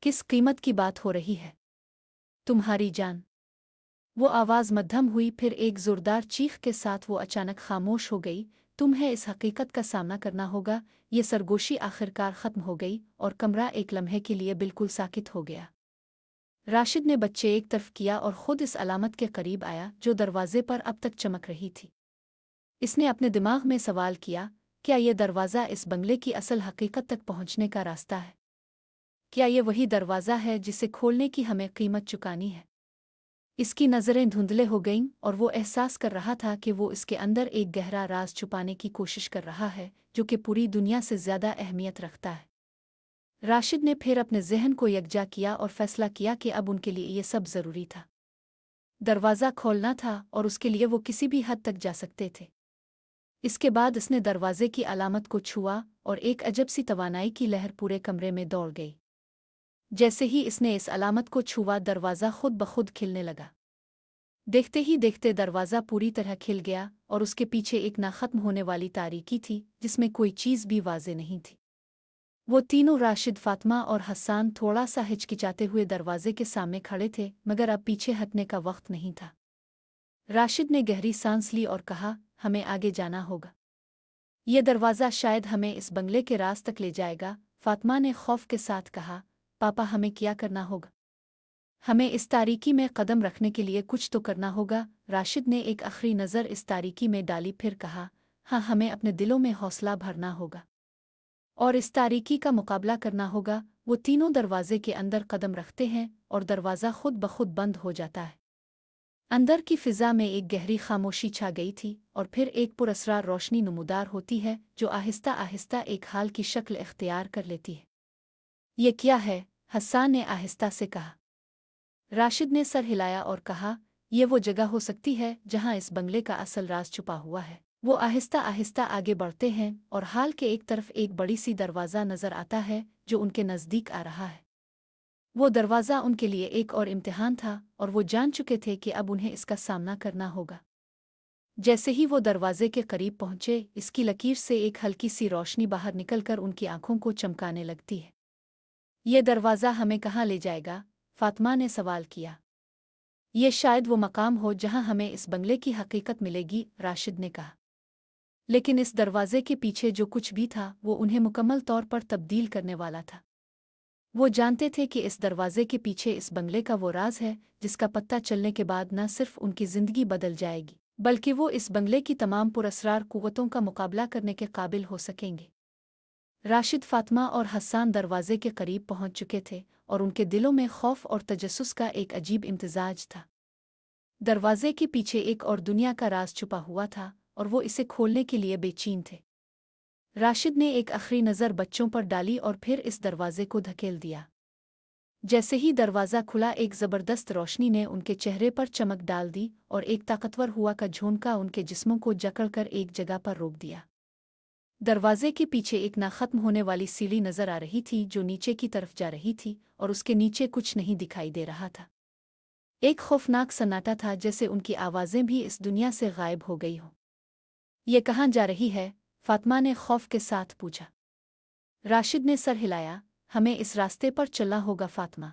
किस कीमत की बात हो रही है? तुम्हारी जान। वो आवाज़ मध्यम हुई, फिर एक जोरदार चीख के साथ वो अचानक खामोश हो गई। तुम्हें इस हकीकत का सामना करना होगा। ये सरगोशी आखिरकार ख़त्म हो गई और कमरा एक लम्हे के लिए बिल्कुल साकित हो गया। राशिद ने बच्चे एक तरफ किया और खुद इस अलामत के करीब आया जो दरवाजे पर अब तक चमक रही थी। इसने अपने दिमाग में सवाल किया, क्या ये दरवाज़ा इस बंगले की असल हकीकत तक पहुंचने का रास्ता है? क्या ये वही दरवाज़ा है जिसे खोलने की हमें कीमत चुकानी है? इसकी नज़रें धुंधले हो गईं और वो एहसास कर रहा था कि वो इसके अंदर एक गहरा राज छुपाने की कोशिश कर रहा है, जो कि पूरी दुनिया से ज़्यादा अहमियत रखता है। राशिद ने फिर अपने जहन को यकजा किया और फैसला किया कि अब उनके लिए ये सब ज़रूरी था। दरवाज़ा खोलना था और उसके लिए वो किसी भी हद तक जा सकते थे। इसके बाद उसने दरवाजे की अलामत को छुआ और एक अजब सी तवानाई की लहर पूरे कमरे में दौड़ गई। जैसे ही इसने इस अलामत को छुआ, दरवाज़ा खुद ब खुद खिलने लगा। देखते ही देखते दरवाज़ा पूरी तरह खिल गया और उसके पीछे एक ना ख़त्म होने वाली तारीकी थी, जिसमें कोई चीज़ भी वाज़े नहीं थी। वो तीनों, राशिद, फातिमा और हसन, थोड़ा सा हिचकिचाते हुए दरवाजे के सामने खड़े थे, मगर अब पीछे हटने का वक्त नहीं था। राशिद ने गहरी सांस ली और कहा, हमें आगे जाना होगा। ये दरवाज़ा शायद हमें इस बंगले के राज तक ले जाएगा। फातिमा ने खौफ के साथ कहा, पापा, हमें क्या करना होगा? हमें इस तारीकी में कदम रखने के लिए कुछ तो करना होगा। राशिद ने एक आखिरी नज़र इस तारीकी में डाली, फिर कहा, हाँ, हमें अपने दिलों में हौसला भरना होगा और इस तारीकी का मुकाबला करना होगा। वो तीनों दरवाजे के अंदर कदम रखते हैं और दरवाज़ा खुद ब खुद बंद हो जाता है। अंदर की फिज़ा में एक गहरी खामोशी छा गई थी और फिर एक पुरअसरार रोशनी नमूदार होती है जो आहिस्ता आहिस्ता एक हाल की शक्ल इख्तियार कर लेती है। ये क्या है? हसन ने आहिस्ता से कहा। राशिद ने सर हिलाया और कहा, ये वो जगह हो सकती है जहां इस बंगले का असल राज छुपा हुआ है। वो आहिस्ता आहिस्ता आगे बढ़ते हैं और हाल के एक तरफ एक बड़ी सी दरवाज़ा नज़र आता है जो उनके नज़दीक आ रहा है। वो दरवाज़ा उनके लिए एक और इम्तिहान था और वो जान चुके थे कि अब उन्हें इसका सामना करना होगा। जैसे ही वो दरवाजे के करीब पहुंचे, इसकी लकीर से एक हल्की सी रोशनी बाहर निकलकर उनकी आंखों को चमकाने लगती है। ये दरवाज़ा हमें कहाँ ले जाएगा? फातिमा ने सवाल किया। ये शायद वो मकाम हो जहां हमें इस बंगले की हकीकत मिलेगी, राशिद ने कहा। लेकिन इस दरवाजे के पीछे जो कुछ भी था, वो उन्हें मुकम्मल तौर पर तब्दील करने वाला था। वो जानते थे कि इस दरवाजे के पीछे इस बंगले का वो राज है जिसका पता चलने के बाद न सिर्फ उनकी ज़िंदगी बदल जाएगी, बल्कि वो इस बंगले की तमाम पुरअसरार कुव्वतों का मुकाबला करने के काबिल हो सकेंगे। राशिद, फातिमा और हसन दरवाजे के करीब पहुंच चुके थे और उनके दिलों में खौफ और तजस्सुस का एक अजीब इम्तिजाज था। दरवाजे के पीछे एक और दुनिया का राज छुपा हुआ था और वो इसे खोलने के लिए बेचैन थे। राशिद ने एक आखिरी नज़र बच्चों पर डाली और फिर इस दरवाजे को धकेल दिया। जैसे ही दरवाज़ा खुला, एक ज़बरदस्त रोशनी ने उनके चेहरे पर चमक डाल दी और एक ताकतवर हुआ का झोंका उनके जिस्मों को जकड़कर एक जगह पर रोक दिया। दरवाजे के पीछे एक ना खत्म होने वाली सीढ़ी नज़र आ रही थी जो नीचे की तरफ जा रही थी और उसके नीचे कुछ नहीं दिखाई दे रहा था। एक खौफनाक सन्नाटा था, जैसे उनकी आवाज़ें भी इस दुनिया से गायब हो गई हों। ये कहाँ जा रही है? फातिमा ने खौफ के साथ पूछा। राशिद ने सर हिलाया। हमें इस रास्ते पर चलना होगा फातिमा।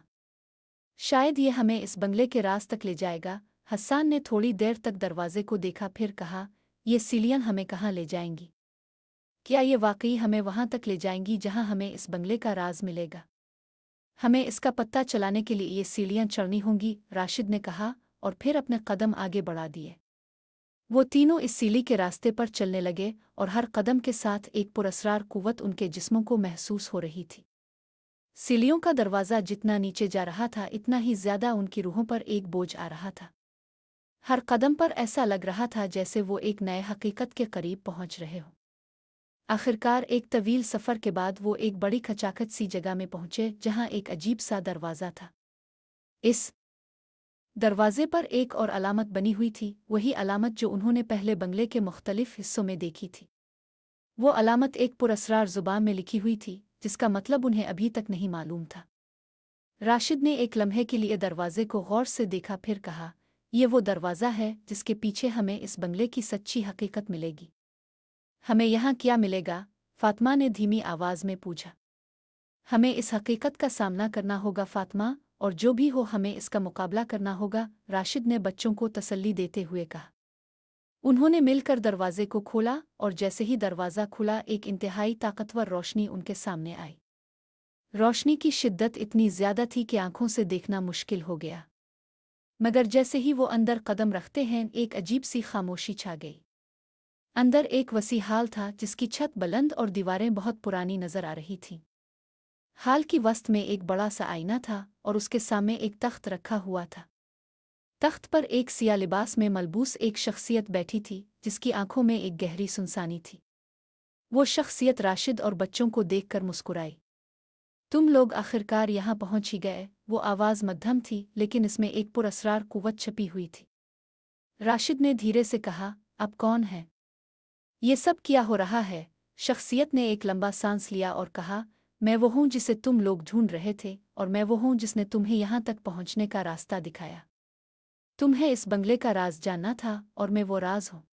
शायद ये हमें इस बंगले के राज तक ले जाएगा। हसन ने थोड़ी देर तक दरवाजे को देखा, फिर कहा, ये सीढ़ियाँ हमें कहाँ ले जाएंगी? क्या ये वाकई हमें वहां तक ले जाएंगी जहां हमें इस बंगले का राज मिलेगा? हमें इसका पता चलाने के लिए ये सीढ़ियां चढ़नी होंगी, राशिद ने कहा और फिर अपने कदम आगे बढ़ा दिए। वो तीनों इस सीढ़ी के रास्ते पर चलने लगे और हर कदम के साथ एक पुरस्रार कुव्वत उनके जिस्मों को महसूस हो रही थी। सीढ़ियों का दरवाज़ा जितना नीचे जा रहा था इतना ही ज्यादा उनकी रूहों पर एक बोझ आ रहा था। हर कदम पर ऐसा लग रहा था जैसे वो एक नए हकीकत के करीब पहुंच रहे हों। आखिरकार एक तवील सफ़र के बाद वो एक बड़ी खचाखच सी जगह में पहुंचे जहां एक अजीब सा दरवाज़ा था। इस दरवाजे पर एक और अलामत बनी हुई थी, वही अलामत जो उन्होंने पहले बंगले के मुख्तलिफ हिस्सों में देखी थी। वो अलामत एक पुरस्रार जुबान में लिखी हुई थी जिसका मतलब उन्हें अभी तक नहीं मालूम था। राशिद ने एक लम्हे के लिए दरवाजे को गौर से देखा, फिर कहा, ये वो दरवाज़ा है जिसके पीछे हमें इस बंगले की सच्ची हकीकत मिलेगी। हमें यहाँ क्या मिलेगा? फातिमा ने धीमी आवाज़ में पूछा। हमें इस हकीकत का सामना करना होगा फातिमा, और जो भी हो हमें इसका मुकाबला करना होगा, राशिद ने बच्चों को तसल्ली देते हुए कहा। उन्होंने मिलकर दरवाजे को खोला और जैसे ही दरवाज़ा खुला एक इंतहाई ताकतवर रोशनी उनके सामने आई। रोशनी की शिद्दत इतनी ज्यादा थी कि आंखों से देखना मुश्किल हो गया। मगर जैसे ही वो अंदर कदम रखते हैं एक अजीब सी खामोशी छा गई। अंदर एक वसी हाल था जिसकी छत बुलंद और दीवारें बहुत पुरानी नजर आ रही थीं। हाल की वस्त में एक बड़ा सा आईना था और उसके सामने एक तख्त रखा हुआ था। तख्त पर एक सिया लिबास में मलबूस एक शख्सियत बैठी थी जिसकी आंखों में एक गहरी सुनसानी थी। वो शख्सियत राशिद और बच्चों को देखकर मुस्कुराई। तुम लोग आखिरकार यहाँ पहुंच ही गए। वो आवाज़ मध्यम थी लेकिन इसमें एक पुरअसरार कुव्वत छपी हुई थी। राशिद ने धीरे से कहा, अब कौन है? ये सब क्या हो रहा है? शख्सियत ने एक लंबा सांस लिया और कहा, मैं वो हूँ जिसे तुम लोग ढूंढ रहे थे और मैं वो हूँ जिसने तुम्हें यहाँ तक पहुँचने का रास्ता दिखाया। तुम्हें इस बंगले का राज जानना था और मैं वो राज हूँ।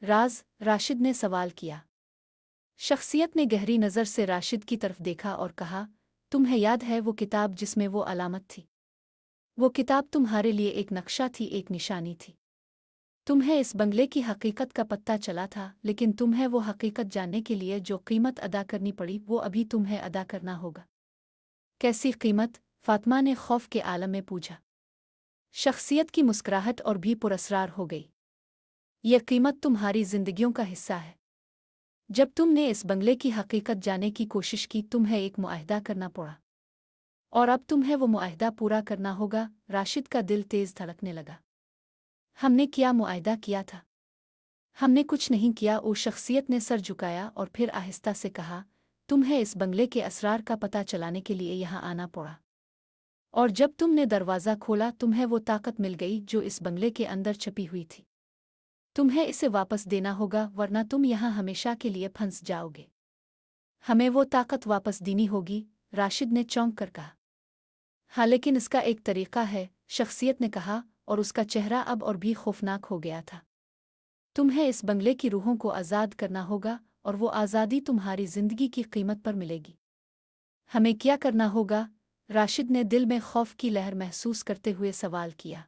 राज? राशिद ने सवाल किया। शख्सियत ने गहरी नज़र से राशिद की तरफ देखा और कहा, तुम्हें याद है वो किताब जिसमें वो अलामत थी? वो किताब तुम्हारे लिए एक नक्शा थी, एक निशानी थी। तुम्हें इस बंगले की हकीकत का पता चला था, लेकिन तुम्हें वो हकीकत जानने के लिए जो कीमत अदा करनी पड़ी वो अभी तुम्हें अदा करना होगा। कैसी कीमत? फातिमा ने खौफ के आलम में पूछा। शख्सियत की मुस्कुराहट और भी पुरअसरार हो गई। यह कीमत तुम्हारी जिंदगियों का हिस्सा है। जब तुमने इस बंगले की हकीकत जानने की कोशिश की तुम्हें एक मुआहदा करना पड़ा, और अब तुम्हें वो मुआहदा पूरा करना होगा। राशिद का दिल तेज धड़कने लगा। हमने क्या मुआहदा किया था? हमने कुछ नहीं किया। वो शख्सियत ने सर झुकाया और फिर आहिस्ता से कहा, तुम्हें इस बंगले के असरार का पता चलाने के लिए यहाँ आना पड़ा। और जब तुमने दरवाज़ा खोला तुम्हें वो ताकत मिल गई जो इस बंगले के अंदर छपी हुई थी। तुम्हें इसे वापस देना होगा वरना तुम यहाँ हमेशा के लिए फंस जाओगे। हमें वो ताकत वापस देनी होगी, राशिद ने चौंक कर कहा। हाँ, लेकिन इसका एक तरीका है, शख्सियत ने कहा और उसका चेहरा अब और भी खौफनाक हो गया था। तुम्हें इस बंगले की रूहों को आज़ाद करना होगा और वो आज़ादी तुम्हारी जिंदगी की कीमत पर मिलेगी। हमें क्या करना होगा? राशिद ने दिल में खौफ की लहर महसूस करते हुए सवाल किया।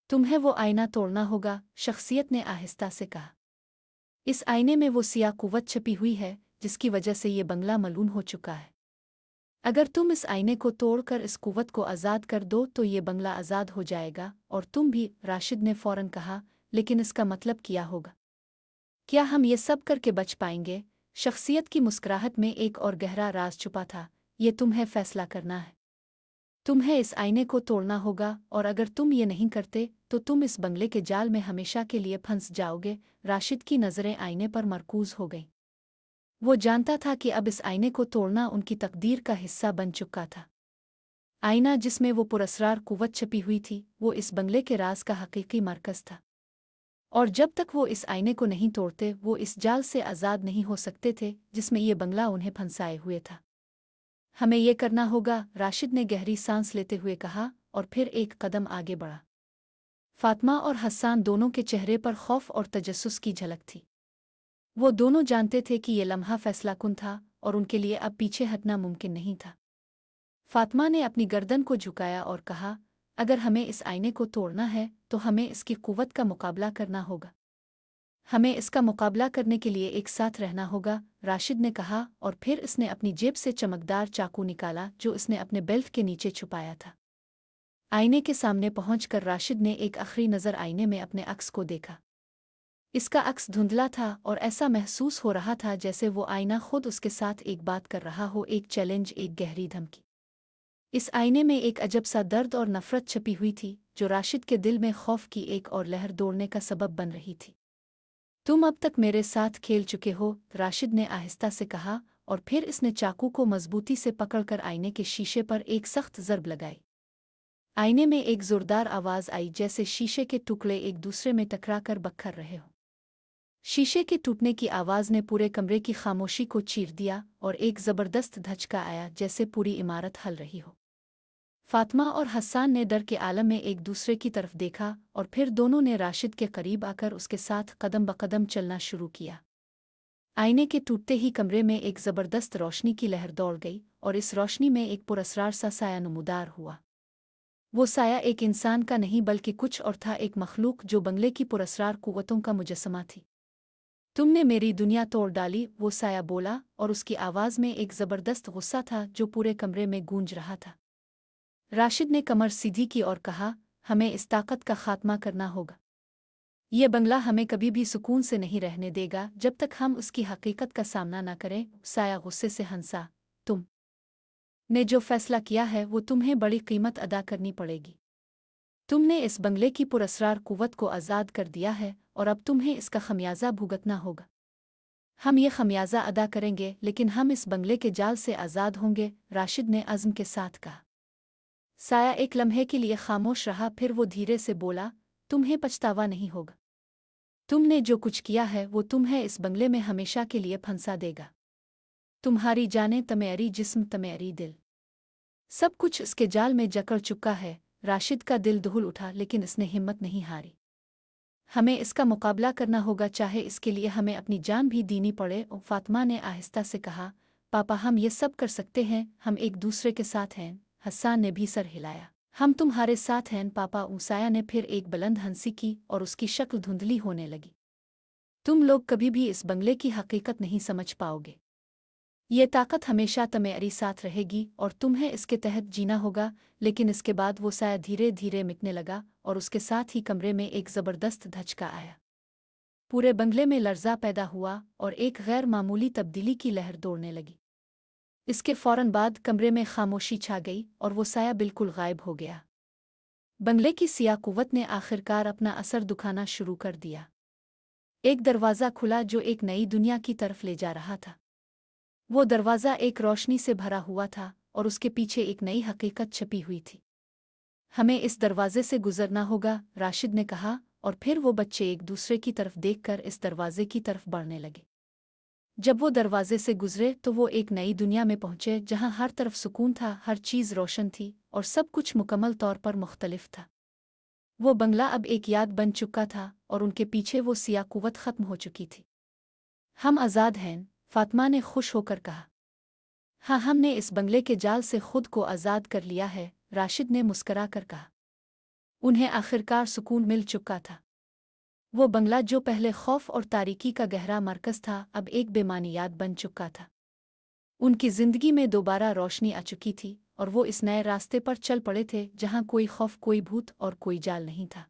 तुम्हें वो आईना तोड़ना होगा, शख्सियत ने आहिस्ता से कहा। इस आईने में वो सिया कुव्वत छपी हुई है जिसकी वजह से ये बंगला मलून हो चुका है। अगर तुम इस आईने को तोड़कर इस कुव्वत को आज़ाद कर दो तो ये बंगला आज़ाद हो जाएगा और तुम भी। राशिद ने फौरन कहा, लेकिन इसका मतलब क्या होगा? क्या हम ये सब करके बच पाएंगे? शख्सियत की मुस्कुराहट में एक और गहरा राज छुपा था। ये तुम्हें फैसला करना है। तुम्हें इस आईने को तोड़ना होगा और अगर तुम ये नहीं करते तो तुम इस बंगले के जाल में हमेशा के लिए फंस जाओगे। राशिद की नज़रें आईने पर मरकूज हो गईं। वो जानता था कि अब इस आईने को तोड़ना उनकी तकदीर का हिस्सा बन चुका था। आईना जिसमें वो पुरअसरार कुव्वत छपी हुई थी वो इस बंगले के राज का हकीकी मरकज़ था। और जब तक वो इस आईने को नहीं तोड़ते वो इस जाल से आज़ाद नहीं हो सकते थे जिसमें ये बंगला उन्हें फंसाए हुए था। हमें ये करना होगा, राशिद ने गहरी सांस लेते हुए कहा और फिर एक कदम आगे बढ़ा। फातिमा और हस्सान दोनों के चेहरे पर खौफ और तजस्सुस की झलक थी। वो दोनों जानते थे कि ये लम्हा फैसलाकुन था और उनके लिए अब पीछे हटना मुमकिन नहीं था। फातिमा ने अपनी गर्दन को झुकाया और कहा, अगर हमें इस आईने को तोड़ना है तो हमें इसकी कुव्वत का मुकाबला करना होगा। हमें इसका मुकाबला करने के लिए एक साथ रहना होगा, राशिद ने कहा, और फिर इसने अपनी जेब से चमकदार चाकू निकाला जो इसने अपने बेल्ट के नीचे छुपाया था। आईने के सामने पहुंचकर राशिद ने एक आखिरी नज़र आईने में अपने अक्स को देखा। इसका अक्स धुंधला था और ऐसा महसूस हो रहा था जैसे वो आईना खुद उसके साथ एक बात कर रहा हो, एक चैलेंज, एक गहरी धमकी। इस आईने में एक अजब सा दर्द और नफरत छपी हुई थी जो राशिद के दिल में खौफ की एक और लहर दौड़ने का सबब बन रही थी। तुम अब तक मेरे साथ खेल चुके हो, राशिद ने आहिस्ता से कहा, और फिर इसने चाकू को मजबूती से पकड़कर आईने के शीशे पर एक सख्त ज़रब लगाई। आईने में एक जोरदार आवाज़ आई जैसे शीशे के टुकड़े एक दूसरे में टकराकर बखर रहे हों। शीशे के टूटने की आवाज़ ने पूरे कमरे की खामोशी को चीर दिया और एक ज़बरदस्त धचका आया जैसे पूरी इमारत हल रही हो। फातिमा और हस्सान ने डर के आलम में एक दूसरे की तरफ देखा और फिर दोनों ने राशिद के करीब आकर उसके साथ कदम बकदम चलना शुरू किया। आईने के टूटते ही कमरे में एक ज़बरदस्त रोशनी की लहर दौड़ गई और इस रोशनी में एक पुरस्रार सा साया नमूदार हुआ। वो साया एक इंसान का नहीं बल्कि कुछ और था, एक मखलूक जो बंगले की पुरस्रार कुव्वतों का मुजस्समा थी। तुमने मेरी दुनिया तोड़ डाली, वो साया बोला, और उसकी आवाज़ में एक ज़बरदस्त गुस्सा था जो पूरे कमरे में गूंज रहा था। राशिद ने कमर सीधी की और कहा, हमें इस ताकत का खात्मा करना होगा। ये बंगला हमें कभी भी सुकून से नहीं रहने देगा जब तक हम उसकी हकीकत का सामना न करें। साया गुस्से से हंसा, तुम ने जो फैसला किया है वो तुम्हें बड़ी कीमत अदा करनी पड़ेगी। तुमने इस बंगले की पुरस्रार कुव्वत को आज़ाद कर दिया है और अब तुम्हें इसका खमियाजा भुगतना होगा। हम ये खमियाजा अदा करेंगे, लेकिन हम इस बंगले के जाल से आज़ाद होंगे, राशिद ने अज़्म के साथ कहा। साया एक लम्हे के लिए खामोश रहा, फिर वो धीरे से बोला, तुम्हें पछतावा नहीं होगा। तुमने जो कुछ किया है वो तुम्हें इस बंगले में हमेशा के लिए फंसा देगा। तुम्हारी जानें, तुम्हारी जिस्म, तुम्हारी दिल, सब कुछ इसके जाल में जकड़ चुका है। राशिद का दिल दहल उठा, लेकिन इसने हिम्मत नहीं हारी। हमें इसका मुकाबला करना होगा, चाहे इसके लिए हमें अपनी जान भी देनी पड़े। और फातिमा ने आहिस्ता से कहा, पापा हम ये सब कर सकते हैं, हम एक दूसरे के साथ हैं। हस्सान ने भी सर हिलाया, हम तुम्हारे साथ हैं पापा। ऊसाया ने फिर एक बुलंद हंसी की और उसकी शक्ल धुंधली होने लगी। तुम लोग कभी भी इस बंगले की हकीकत नहीं समझ पाओगे। ये ताकत हमेशा तुम्हारी साथ रहेगी और तुम्हें इसके तहत जीना होगा। लेकिन इसके बाद वो साया धीरे धीरे मिटने लगा और उसके साथ ही कमरे में एक ज़बरदस्त धचका आया। पूरे बंगले में लर्जा पैदा हुआ और एक गैर मामूली तब्दीली की लहर दौड़ने लगी। इसके फौरन बाद कमरे में खामोशी छा गई और वो साया बिल्कुल गायब हो गया। बंगले की सियाह कुव्वत ने आखिरकार अपना असर दिखाना शुरू कर दिया। एक दरवाज़ा खुला जो एक नई दुनिया की तरफ ले जा रहा था। वो दरवाज़ा एक रोशनी से भरा हुआ था और उसके पीछे एक नई हकीकत छपी हुई थी। हमें इस दरवाजे से गुजरना होगा, राशिद ने कहा, और फिर वो बच्चे एक दूसरे की तरफ देखकर इस दरवाजे की तरफ बढ़ने लगे। जब वो दरवाजे से गुजरे तो वो एक नई दुनिया में पहुंचे जहां हर तरफ सुकून था, हर चीज़ रोशन थी और सब कुछ मुकम्मल तौर पर मुख्तलिफ था। वो बंगला अब एक याद बन चुका था और उनके पीछे वो सियाह कुव्वत ख़त्म हो चुकी थी। हम आज़ाद हैं, फातिमा ने खुश होकर कहा। हाँ, हमने इस बंगले के जाल से खुद को आज़ाद कर लिया है, राशिद ने मुस्करा कर कहा। उन्हें आखिरकार सुकून मिल चुका था। वो बंगला जो पहले खौफ और तारीकी का गहरा मरकज़ था अब एक बेमानी याद बन चुका था। उनकी ज़िंदगी में दोबारा रोशनी आ चुकी थी और वो इस नए रास्ते पर चल पड़े थे जहाँ कोई खौफ, कोई भूत और कोई जाल नहीं था।